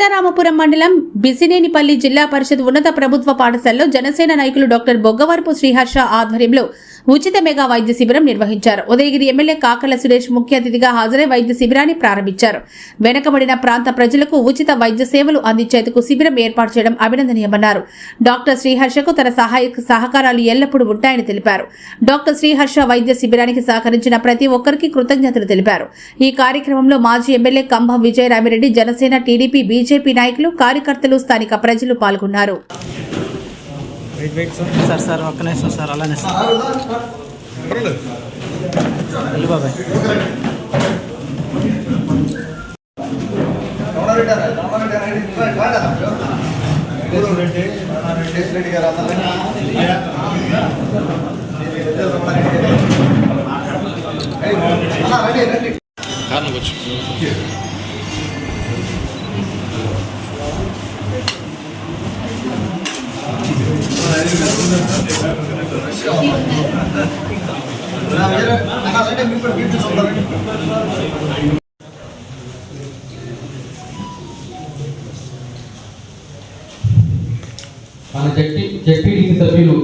సీతారామపురం మండలం బిసినేనిపల్లి జిల్లా పరిషత్ ఉన్నత ప్రభుత్వ పాఠశాలలో జనసేన నాయకులు డాక్టర్ బొగ్గవరపు శ్రీహర్ష ఆధ్వర్యంలో ఉచిత మెగా వైద్య శిబిరం నిర్వహించారు. ఉదయగిరి ఎమ్మెల్యే కాకల సురేష్ ముఖ్య అతిథిగా హాజరై వైద్య శిబిరాన్ని ప్రారంభించారు. వెనుకబడిన ప్రాంత ప్రజలకు ఉచిత వైద్య సేవలు అందించేందుకు శిబిరం ఏర్పాటు చేయడం అభినందనీయమన్నారు. డాక్టర్ శ్రీహర్షకు తన సహకారాలు ఎల్లప్పుడూ ఉంటాయని తెలిపారు. డాక్టర్ శ్రీహర్ష వైద్య శిబిరానికి సహకరించిన ప్రతి ఒక్కరికి కృతజ్ఞతలు తెలిపారు. ఈ కార్యక్రమంలో మాజీ MLA Kambham Vijayaramireddy, Janasena, TDP, BJP నాయకులు, కార్యకర్తలు, స్థానిక ప్రజలు పాల్గొన్నారు. సార్ ఒక్క నిమిషం సార్, అలానే సార్ బాబాయ్. మన జెడ్పీటీసీ సభ్యులు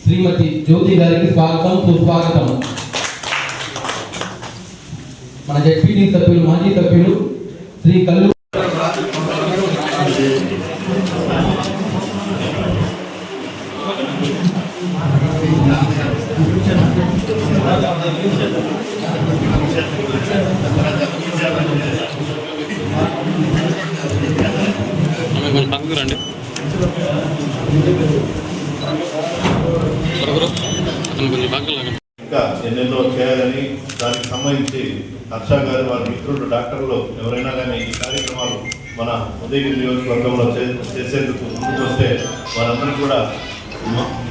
శ్రీమతి జ్యోతి గారికి స్వాగతం, సుస్వాగతం. మన జెడ్పీటీసీ సభ్యులు మాజీ సభ్యులు శ్రీ కల్లు రండి. ఇంకా ఎన్నెన్నో చేయాలని, దానికి సంబంధించి హర్ష గారు వారి మిత్రులు డాక్టర్లు ఎవరైనా కానీ ఈ కార్యక్రమాలు మన ఉదయగిరి నియోజకవర్గంలో చేసేందుకు ముందుకు వస్తే వారందరికీ కూడా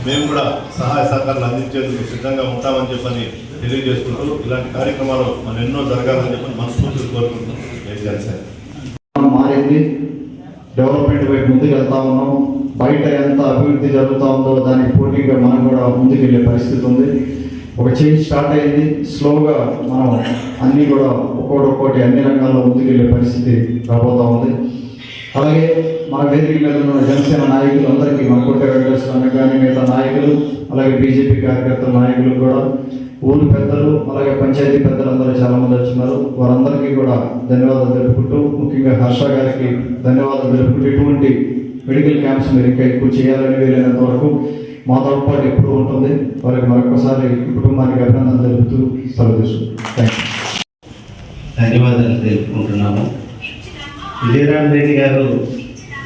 మేము కూడా సహాయ సహకారాలు అందించేందుకు సిద్ధంగా ఉంటామని చెప్పని తెలియజేసుకుంటూ ఇలాంటి కార్యక్రమాలు మనం ఎన్నో జరగాలని చెప్పని మనస్ఫూర్తిగా కోరుకుంటున్నాం. మారింది, డెవలప్మెంట్ వైపు ముందుకు వెళ్తా ఉన్నాం. బయట ఎంత అభివృద్ధి జరుగుతూ ఉందో దానికి పోటీగా మనం కూడా ముందుకు వెళ్ళే పరిస్థితి ఉంది. ఒక చేంజ్ స్టార్ట్ అయింది. స్లోగా మనం అన్నీ కూడా ఒక్కోటి అన్ని రంగాల్లో ముందుకు వెళ్ళే పరిస్థితి రాబోతూ ఉంది. అలాగే మన వేదిక మీద ఉన్న జనసేన నాయకులు అందరికీ, మన కోట వెంకటేశ్వర కానీ మిగతా నాయకులు, అలాగే బీజేపీ కార్యకర్తల నాయకులు కూడా, ఊరు పెద్దలు, అలాగే పంచాయతీ పెద్దలు అందరూ చాలామంది వచ్చినారు. వారందరికీ కూడా ధన్యవాదాలు తెలుపుకుంటూ, ముఖ్యంగా హర్ష గారికి ధన్యవాదాలు తెలుపుకుంటూ, ఇటువంటి మెడికల్ క్యాంప్స్ మీరు ఇంకా ఎక్కువ చేయాలని, వీలైనంత వరకు మాతో పాటు ఎప్పుడు ఉంటుంది. వారికి మరొకసారి కుటుంబానికి అభినందనలు తెలుపుతూ సెలవు తీసుకుంటాం. ధన్యవాదాలు తెలుపుకుంటున్నాము. విజయరామిరెడ్డి గారు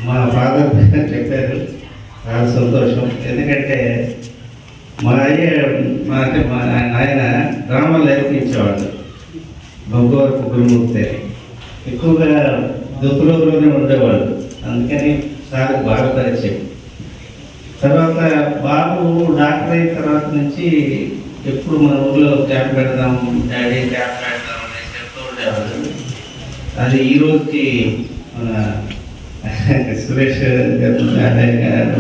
మా ఫాదర్ చెప్పారు, చాలా సంతోషం. ఎందుకంటే మా ఆయన డ్రామాలు నేర్పించేవాళ్ళు. బొగ్గవరపు గురుమూర్తి ఎక్కువగా దుఃఖలోనే ఉండేవాళ్ళు. అందుకని సార్ బాగా పరిచయం. తర్వాత బాబు డాక్టర్ అయిన తర్వాత నుంచి ఎప్పుడు మన ఊళ్ళో క్యాంప్ పెడదాం, డాడీ క్యాంప్ పెడదాం అని చెప్తూ ఉండేవాళ్ళు. అది ఈరోజుకి మన సురేష్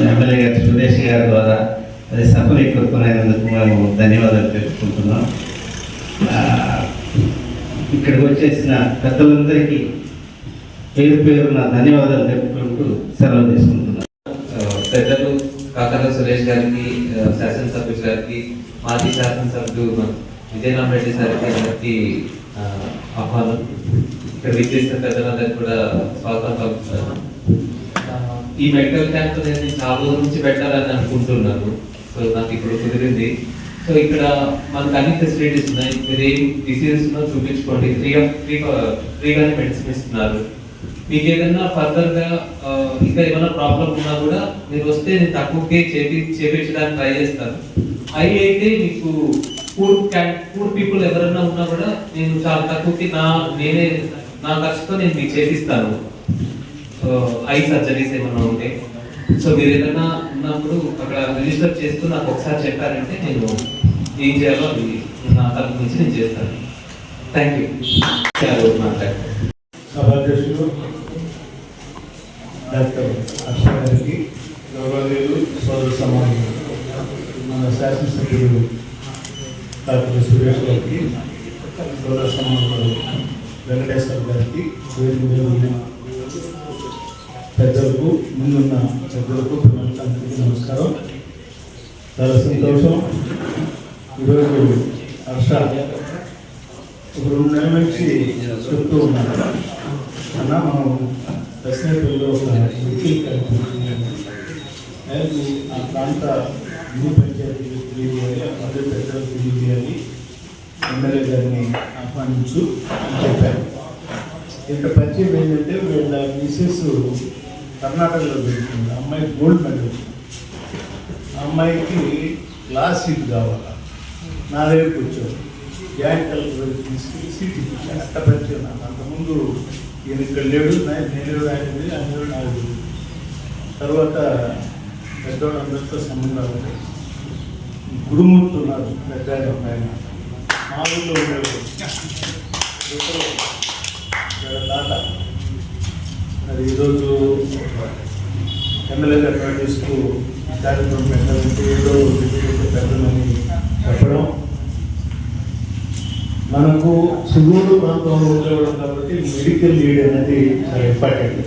ఎమ్మెల్యే గారు సురేష్ గారి ద్వారా అది సఫలీకృతమైనందుకు మేము ధన్యవాదాలు తెలుపుకుంటున్నాం. ఇక్కడికి వచ్చేసిన పెద్దలందరికీ పేరున ధన్యవాదాలు తెలుపుకుంటూ సెలవు తీసుకుంటున్నాం. పెద్దలు కాకల సురేష్ గారికి, శాసనసభ్యులు గారికి, మాజీ శాసనసభ్యులు విజయరామిరెడ్డి సార్కి అందరికీ ఆహ్వానం. ఇక్కడ విచ్చేసిన పెద్దలందరికీ కూడా స్వాగతం పలుకుతున్నాను. ఈ మెడికల్ క్యాంప్ నేను చాలా రోజుల నుంచి పెట్టాలని అనుకుంటున్నాను. సో నాకు ఇప్పుడు కుదిరింది. సో ఇక్కడ మనకు అన్ని ఫెసిలిటీస్ ఉన్నాయి. మీరు ఏం డిసీజెస్ ఉన్నా చూపించుకోండి, ఫ్రీగానే మెడిసిన్ ఇస్తున్నారు. మీకు ఏదైనా ఫర్దర్గా ఇంకా ఏమైనా ప్రాబ్లం ఉన్నా కూడా మీరు వస్తే నేను తక్కువకే చేపించడానికి ట్రై చేస్తాను. అవి అయితే మీకు పూర్ పీపుల్ ఎవరైనా ఉన్నా కూడా నేను చాలా తక్కువకి నా ఖర్చుతో నేను మీకు చేపిస్తాను. ఐ సర్జరీస్ ఏమైనా ఉంటే. సో మీరు ఏదైనా ఉన్నప్పుడు అక్కడ రిజిస్టర్ చేస్తూ నాకు ఒకసారి చెప్పారంటే నేను ఏం చేయాలో అది నా తరఫు నుంచి నేను చేస్తాను. Thank you. సభాధ్యక్షులు డాక్టర్ హర్ష గారికి, గౌరవనీయులు సోదర సమాజం మన శాసనసభ్యులు డాక్టర్ సురేష్ గారికి, సోదర సమాజం వెంకటేశ్వర గారికి, పెద్దలకు, ముందున్న పెద్దలకు, పిల్లలకు అందరికీ నమస్కారం. చాలా సంతోషం. ఈరోజు హర్ష ఒక 2 నెలల నుంచి చెప్తూ ఉన్నాను అన్న, మనం దర్శనపల్లిలో ఒక వెహికల్ కలిపి ఆ ప్రాంత అన్ని పంచాయతీలు తెలియజేయాలి, అందరి పెద్దలకు తెలియజేయాలి, ఎమ్మెల్యే గారిని ఆహ్వానించు అని చెప్పారు. ఇంత పరిచయం ఏంటంటే వీళ్ళ మిసెస్ కర్ణాటకలో పెడుతుంది. అమ్మాయి గోల్డ్ మెడల్ వచ్చింది. ఆ అమ్మాయికి క్లాస్ సీట్ కావాలి. నా దగ్గరికి వచ్చారు. జాయింట్ కలెక్టర్ తీసుకుని సీట్ ఇచ్చాను. అట్ట పరిచయం నాకు. అంతకుముందు ఈయన ఇక్కడ లేడు, నేను ఆయనది, ఆయన నాకు. తర్వాత పెద్దవాళ్ళందరితో సంబంధాలు ఉన్నాయి. గురుమూర్తి ఉన్నారు, పెద్ద ఆయన మా ఊళ్ళో ఉండేవారు. తాత అది ఈరోజు ఎమ్మెల్యే గారు నోటీస్కు కార్యక్రమం పెట్టాలంటే ఏదో పెద్దలని చెప్పడం, మనకు సుదూరు ప్రాంతంలో ఉండేవాడు కాబట్టి మెడికల్ లీడ్ అనేది చాలా ఇంపార్టెంట్.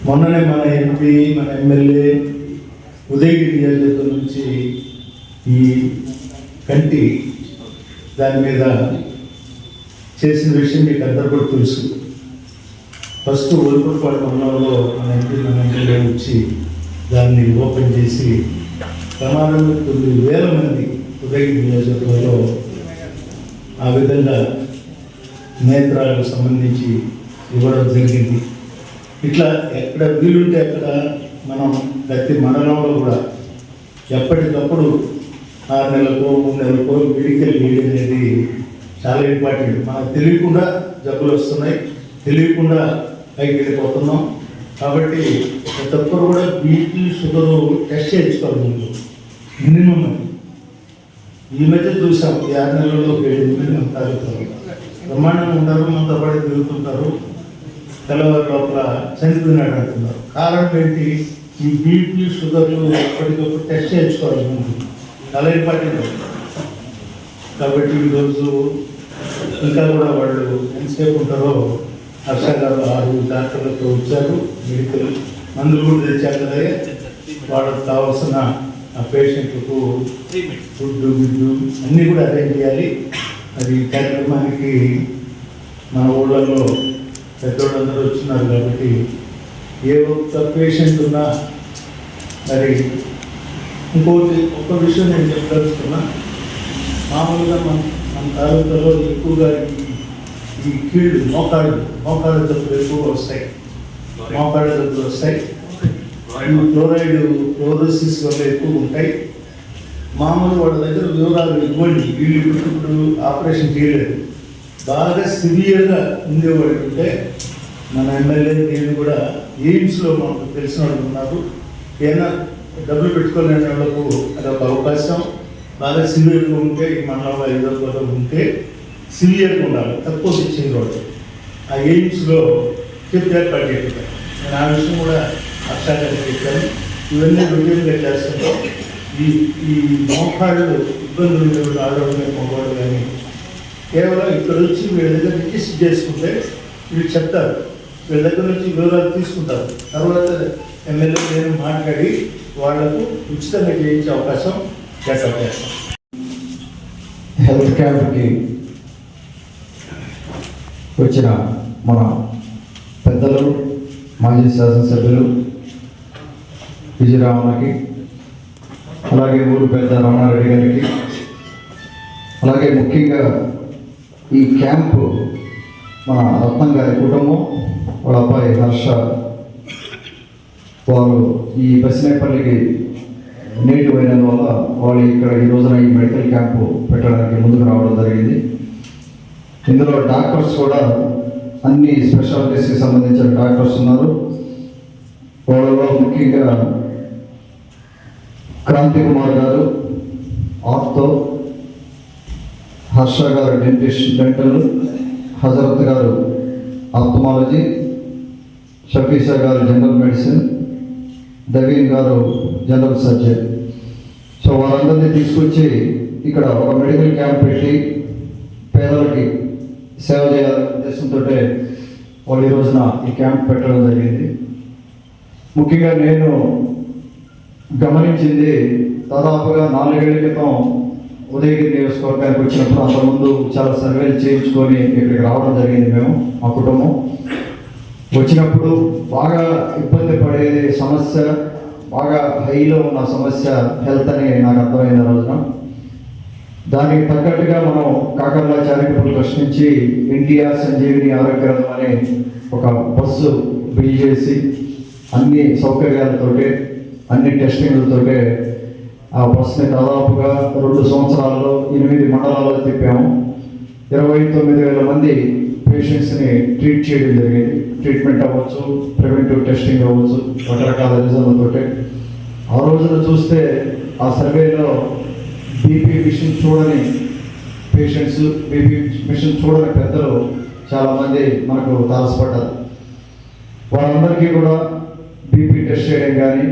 మొన్ననే మన ఎంపీ, మన ఎమ్మెల్యే ఉదయగిరి నియోజకవర్గం నుంచి ఈ కంటి దాని మీద చేసిన విషయం మీకు అందరూ కూడా తెలుసు. ఫస్ట్ ఒలిపూర్పాడు మండలంలో మన ఎంపీ, మన ఎమ్మెల్యే వచ్చి దాన్ని ఓపెన్ చేసి ప్రమాదంలో 9,000 మంది ఉదయగిరి నియోజకవర్గంలో ఆ విధంగా నేత్రాలకు సంబంధించి ఇవ్వడం జరిగింది. ఇట్లా ఎక్కడ వీలుంటే అక్కడ మనం ప్రతి మండలంలో కూడా ఎప్పటికప్పుడు 6 నెలలకో 3 నెలలకో మెడికల్ లీడ్ అనేది చాలా ఇంపార్టెంట్. మనకు తెలియకుండా జబ్బులు వస్తున్నాయి, తెలియకుండా పైకి వెళ్ళిపోతున్నాం. కాబట్టి ప్రతి ఒక్కరు కూడా బీపీ, షుగరు టెస్ట్ చేయించుకోవాలి ముందు, మినిమం. ఈ మధ్య చూసాం, ఈ 6 నెలల్లో 7 మంది తాగుతారు, బ్రహ్మాండంగా ఉంటారు, మనతో పాటు తిరుగుతుంటారు, తెల్లవారి లోపల చనిపోయినాడు అంటున్నారు. కారణం ఏంటి? ఈ బీపీ, షుగర్లు ఎప్పటికప్పుడు టెస్ట్ చేయించుకోవాలి ముందు, చాలా ఇంపార్టెంట్. కాబట్టి ఈరోజు ఇంకా కూడా వాళ్ళు ఎంతసేపు ఉంటారో హర్ష గారు 6 డాక్టర్లతో వచ్చారు. మెడికల్ మందులు కూడా తెచ్చారు కదా, వాళ్ళకు కావాల్సిన ఆ పేషెంట్లకు ఫుడ్, గిడ్డు అన్నీ కూడా అరేంజ్ చేయాలి. అది కార్యక్రమానికి మన ఊళ్ళలో పెద్దోళ్ళందరూ వచ్చినారు కాబట్టి ఏ ఒక్క పేషెంట్ ఉన్నా. మరి ఇంకోటి ఒక్క విషయం నేను చెప్పదలుచుకున్నా. మామూలుగా మన తాలూకాలో ఎక్కువగా ఈ కీళ్ళు, మోకాళ్ళ జబ్బులు ఎక్కువగా వస్తాయి. మోకాళ్ళ జబ్బులు వస్తాయి. ఈ ఫ్లోరోసిస్ వల్ల ఎక్కువ ఉంటాయి. మామూలు వాళ్ళ దగ్గర వివరాలు ఇవ్వండి. వీళ్ళు ఇప్పుడు ఆపరేషన్ చేయలేదు. బాగా సివియర్గా ఉండేవాళ్ళు ఉంటే మన ఎమ్మెల్యే నేను కూడా ఎయిమ్స్లో మనకు తెలిసిన వాళ్ళు ఉన్నారు. ఏదైనా డబ్బులు పెట్టుకోలేని వాళ్ళకు అదొక అవకాశం. బాగా సివియర్గా ఉంటే ఈ మండలంలో 5 రోజులు ఉంటే సివియర్గా ఉండాలి, తక్కువ తెచ్చిన వాళ్ళు ఆ ఎయిమ్స్లో చెప్పి ఏర్పాటు చేస్తారు. నేను ఆ విషయం కూడా అక్షాగారికి చెప్పాను. ఇవన్నీ రొటీన్గా చేస్తుంటాం. ఈ మోకాళ్ళు ఇబ్బందులు ఉండేవాళ్ళు, ఆడవాళ్ళు, మగవాళ్ళు కానీ కేవలం ఇక్కడ వచ్చి వీళ్ళ దగ్గర రిజిస్టర్ చేసుకుంటే వీళ్ళు చెప్తారు, వీళ్ళ దగ్గర నుంచి వివరాలు తీసుకుంటారు. తర్వాత ఎమ్మెల్యే నేను మాట్లాడి వాళ్లకు ఉచితంగా చేయించే అవకాశం ఏర్పాటు చేస్తాం. హెల్త్ క్యాంప్కి వచ్చిన మన పెద్దలు, మాజీ శాసనసభ్యులు విజయరామన్నకి, అలాగే ఊరు పెద్ద రమణారెడ్డి గారికి, అలాగే ముఖ్యంగా ఈ క్యాంపు మన రత్నం గారి కుటుంబం, వాళ్ళ అబ్బాయి హర్ష, వారు ఈ బసినేపల్లికి నేటివ్ అయినందువల్ల వాళ్ళు ఇక్కడ ఈ రోజున ఈ మెడికల్ క్యాంపు పెట్టడానికి ముందుకు రావడం జరిగింది. ఇందులో డాక్టర్స్ కూడా అన్ని స్పెషాలిటీస్కి సంబంధించిన డాక్టర్స్ ఉన్నారు. వాళ్ళలో ముఖ్యంగా క్రాంతి కుమార్ గారు ఆర్థో, హర్ష గారు డెంటల్, హజరత్ గారు ఆప్థమాలజీ, షఫీషా గారు జనరల్ మెడిసిన్, దవీన్ గారు జనరల్ సర్జన్. సో వాళ్ళందరినీ తీసుకొచ్చి ఇక్కడ ఒక మెడికల్ క్యాంప్ పెట్టి పేదలకి సేవ చేయాలనే ఉద్దేశంతో వాళ్ళు ఈ రోజున ఈ క్యాంప్ పెట్టడం జరిగింది. ముఖ్యంగా నేను గమనించింది దాదాపుగా 4 ఏళ్ల క్రితం ఉదయగిరి నియోజకవర్గానికి వచ్చినప్పుడు అంతకుముందు చాలా సర్వేలు చేయించుకొని ఇక్కడికి రావడం జరిగింది. మేము మా కుటుంబం వచ్చినప్పుడు బాగా ఇబ్బంది పడే సమస్య, బాగా హైలో ఉన్న సమస్య హెల్త్ అని నాకు అర్థమైంది ఆ రోజున. దానికి తగ్గట్టుగా మనం కాకర్ల చారిటబుల్ ట్రస్ట్ నుంచి ఎన్టీఆర్ సంజీవిని ఆరోగ్య రథం అనే ఒక బస్సు బిల్డ్ చేసి అన్ని సౌకర్యాలతోటి అన్ని టెస్టింగ్లతోటే ఆ బస్సుని దాదాపుగా 2 సంవత్సరాల్లో 8 మండలాల్లో తిప్పాము. 29,000 మంది పేషెంట్స్ని ట్రీట్ చేయడం జరిగింది. ట్రీట్మెంట్ అవ్వచ్చు, ప్రివెంటివ్ టెస్టింగ్ అవ్వచ్చు, రకరకాల రిజల్ట్లతోటి. ఆ రోజున చూస్తే ఆ సర్వేలో బీపీ మిషన్ చూడని పేషెంట్స్, బీపీ మిషన్ చూడని పెద్దలు చాలామంది మనకు తారసపడ్డారు. వాళ్ళందరికీ కూడా బీపీ టెస్ట్ చేయడం కానీ,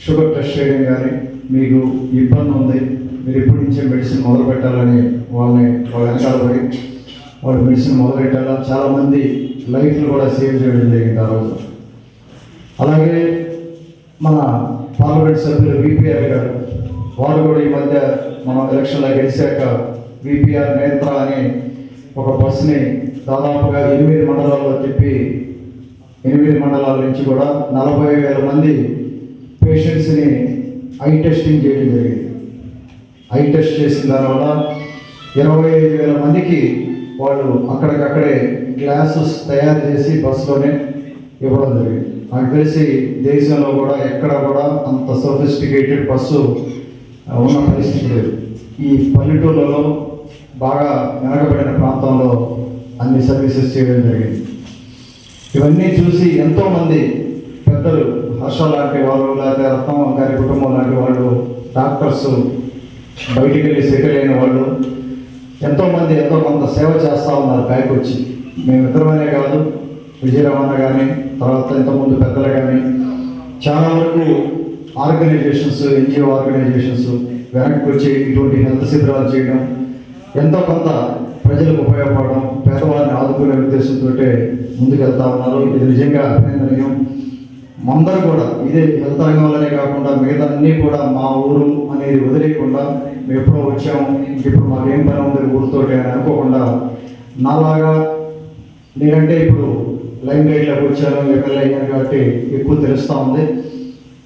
షుగర్ టెస్ట్ చేయడం కానీ, మీకు ఇబ్బంది ఉంది, మీరు ఇప్పటి నుంచే మెడిసిన్ మొదలు పెట్టాలని వాళ్ళ వెనకాల పడి వాళ్ళు మెడిసిన్ మొదలు పెట్టాలా. చాలామంది లైఫ్లు కూడా సేవ్ చేయడం జరిగింది ఆ రోజు. అలాగే మన పార్లమెంట్ సభ్యులు విపిఆర్ గారు, వారు కూడా ఈ మధ్య మనం ఎలక్షన్లో గెలిచాక విపిఆర్ నేత్ర అని ఒక బస్సుని దాదాపుగా 8 మండలాల్లో తిప్పి 8 మండలాల నుంచి కూడా 40,000 మంది పేషెంట్స్ని ఐ టెస్టింగ్ చేయడం జరిగింది. ఐ టెస్ట్ చేసిన దానివల్ల 25,000 మందికి వాళ్ళు అక్కడికక్కడే గ్లాసెస్ తయారు చేసి బస్సులోనే ఇవ్వడం జరిగింది. నాకు తెలిసి దేశంలో కూడా ఎక్కడ కూడా అంత సోఫిస్టికేటెడ్ బస్సు ఉన్న పరిస్థితి లేదు. ఈ పల్లెటూళ్ళలో బాగా వెనకబడిన ప్రాంతంలో అన్ని సర్వీసెస్ చేయడం జరిగింది. ఇవన్నీ చూసి ఎంతోమంది పెద్దలు, హర్ష లాంటి వాళ్ళు, లేకపోతే రత్నం గారి కుటుంబం లాంటి వాళ్ళు, డాక్టర్స్, బయటికి వెళ్ళి సెటిల్ అయిన వాళ్ళు ఎంతోమంది ఎంతో కొంత సేవ చేస్తూ ఉన్నారు బ్యాక్ వచ్చి. మేమిద్దరమనే కాదు, విజయరామన్న కానీ, తర్వాత ఇంతకుముందు పెద్దలు కానీ, చాలా వరకు ఆర్గనైజేషన్స్, ఎన్జిఓ ఆర్గనైజేషన్స్ వెనక్కి వచ్చి ఇటువంటి హెల్త్ శిబిరాలు చేయడం, ఎంతో కొంత ప్రజలకు ఉపయోగపడడం, పేదవారిని ఆదుకునే ఉద్దేశంతో ముందుకెళ్తా ఉన్నారు. ఇది నిజంగా అభినందనీయం. అందరూ కూడా ఇదే హెల్త్ రంగంలోనే కాకుండా మిగతా అన్నీ కూడా మా ఊరు అనేది వదిలేయకుండా, మేము ఎప్పుడో వచ్చాము, ఇప్పుడు మాకేం పని ఉంది ఊరితోటి అని అనుకోకుండా, నాలాగా నేనంటే ఇప్పుడు లైన్ లైట్లోకి వచ్చాను, ఎమ్మెల్యే అయ్యాను కాబట్టి ఎక్కువ తెలుస్తూ ఉంది.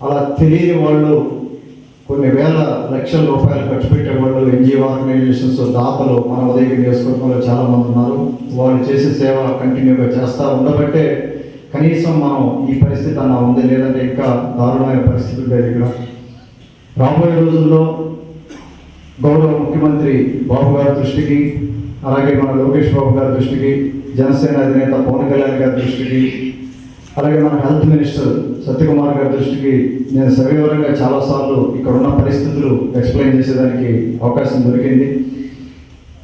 అలా తెలియని వాళ్ళు కొన్ని వేల లక్షల రూపాయలు ఖర్చు పెట్టేవాళ్ళు, ఎన్జిఓ ఆర్గనైజేషన్స్, దాతలు మన ఉదయగిరి నియోజకవర్గంలో చాలామంది ఉన్నారు. వాళ్ళు చేసే సేవ కంటిన్యూగా చేస్తూ ఉండబట్టే కనీసం మనం ఈ పరిస్థితి అన్న ఉంది, లేదంటే ఇంకా దారుణమైన పరిస్థితి ఉండేది. ఇక్కడ రాబోయే రోజుల్లో గౌరవ ముఖ్యమంత్రి బాబు గారి దృష్టికి, అలాగే మన లోకేష్ బాబు గారి దృష్టికి, జనసేన అధినేత పవన్ కళ్యాణ్ గారి దృష్టికి, అలాగే మన హెల్త్ మినిస్టర్ సత్యకుమార్ గారి దృష్టికి నేను సవివరంగా చాలాసార్లు ఇక్కడ ఉన్న పరిస్థితులు ఎక్స్ప్లెయిన్ చేసేదానికి అవకాశం దొరికింది.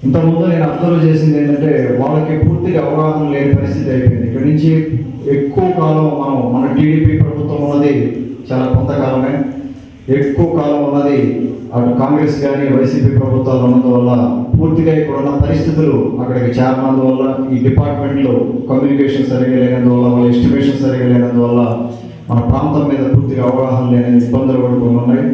ఇంతకుముందు నేను అబ్జర్వ్ చేసింది ఏంటంటే, వాళ్ళకి పూర్తిగా అవగాహన లేని పరిస్థితి అయిపోయింది. ఇక్కడి నుంచి ఎక్కువ కాలం మన టీడీపీ ప్రభుత్వం ఉన్నది చాలా కొంతకాలమే, ఎక్కువ కాలం ఉన్నది అటు కాంగ్రెస్ కానీ వైసీపీ ప్రభుత్వాలు ఉన్నందువల్ల పూర్తిగా ఇక్కడ ఉన్న పరిస్థితులు అక్కడికి చేరినందువల్ల, ఈ డిపార్ట్మెంట్లో కమ్యూనికేషన్ సరిగా లేనందువల్ల, వాళ్ళ ఎస్టిమేషన్ సరిగా లేనందువల్ల మన ప్రాంతం మీద పూర్తిగా అవగాహన లేని ఇబ్బందులు కూడా ఉన్నాయి.